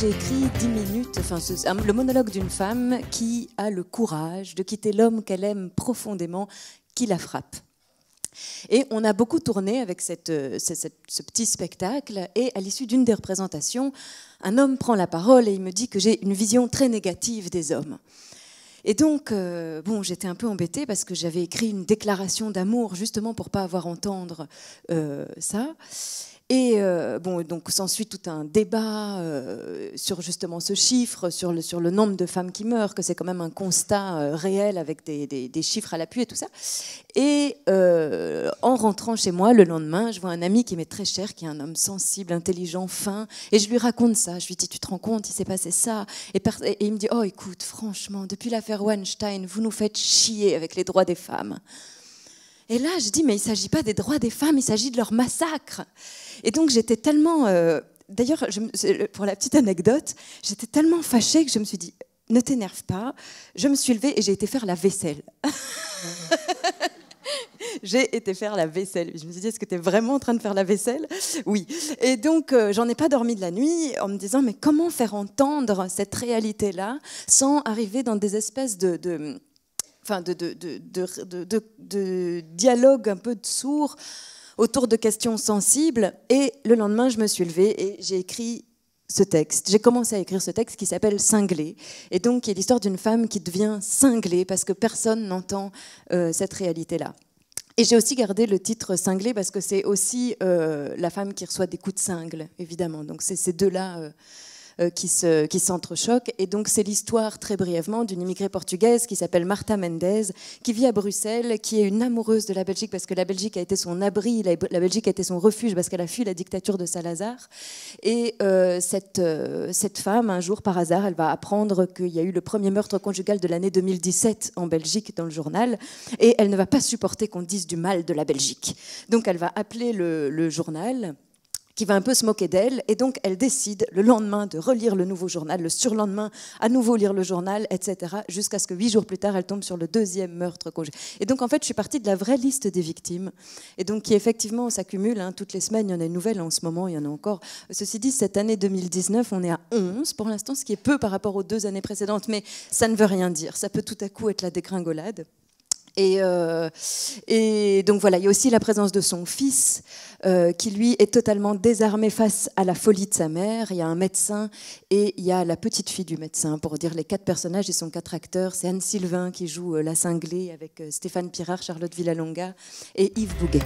j'ai écrit 10 minutes, le monologue d'une femme qui a le courage de quitter l'homme qu'elle aime profondément, qui la frappe. Et on a beaucoup tourné avec ce petit spectacle, et à l'issue d'une des représentations, un homme prend la parole et il me dit que j'ai une vision très négative des hommes. Et donc, j'étais un peu embêtée parce que j'avais écrit une déclaration d'amour justement pour ne pas avoir à entendre ça. Et donc s'ensuit tout un débat sur justement ce chiffre, sur le nombre de femmes qui meurent, que c'est quand même un constat réel avec des chiffres à l'appui et tout ça. Et en rentrant chez moi le lendemain, je vois un ami qui m'est très cher, qui est un homme sensible, intelligent, fin, et je lui raconte ça. Je lui dis, tu te rends compte, il s'est passé ça. Et il me dit, oh écoute, franchement, depuis l'affaire Weinstein, vous nous faites chier avec les droits des femmes. Et là, je dis, mais il ne s'agit pas des droits des femmes, il s'agit de leur massacre. Et donc, j'étais tellement... D'ailleurs, pour la petite anecdote, j'étais tellement fâchée que je me suis dit, ne t'énerve pas. Je me suis levée et j'ai été faire la vaisselle. J'ai été faire la vaisselle. Je me suis dit, est-ce que tu es vraiment en train de faire la vaisselle? Oui. Et donc, j'en ai pas dormi de la nuit en me disant, mais comment faire entendre cette réalité-là sans arriver dans des espèces de dialogue un peu sourd autour de questions sensibles. Et le lendemain, je me suis levée et j'ai écrit ce texte. J'ai commencé à écrire ce texte qui s'appelle « Cinglée ». Et donc, qui est l'histoire d'une femme qui devient cinglée parce que personne n'entend cette réalité-là. Et j'ai aussi gardé le titre « Cinglée » parce que c'est aussi la femme qui reçoit des coups de cingle, évidemment. Donc, c'est ces deux-là... qui s'entrechoquent. Et donc, c'est l'histoire, très brièvement, d'une immigrée portugaise qui s'appelle Marta Mendes, qui vit à Bruxelles, qui est une amoureuse de la Belgique parce que la Belgique a été son abri, la Belgique a été son refuge parce qu'elle a fui la dictature de Salazar. Et cette femme, un jour, par hasard, elle va apprendre qu'il y a eu le premier meurtre conjugal de l'année 2017 en Belgique, dans le journal, et elle ne va pas supporter qu'on dise du mal de la Belgique. Donc, elle va appeler le journal, qui va un peu se moquer d'elle, et donc elle décide le lendemain de relire le nouveau journal, le surlendemain à nouveau lire le journal, etc., jusqu'à ce que 8 jours plus tard, elle tombe sur le deuxième meurtre conjugal. Et donc en fait, je suis partie de la vraie liste des victimes, et donc qui effectivement s'accumule, hein, toutes les semaines, il y en a une nouvelle, en ce moment, il y en a encore. Ceci dit, cette année 2019, on est à 11 pour l'instant, ce qui est peu par rapport aux 2 années précédentes, mais ça ne veut rien dire, ça peut tout à coup être la dégringolade. Et donc voilà, il y a aussi la présence de son fils qui lui est totalement désarmé face à la folie de sa mère. Il y a un médecin et il y a la petite fille du médecin. Pour dire les 4 personnages, ils sont 4 acteurs. C'est Anne Sylvain qui joue la cinglée avec Stéphane Pirard, Charlotte Villalonga et Yves Bouguet.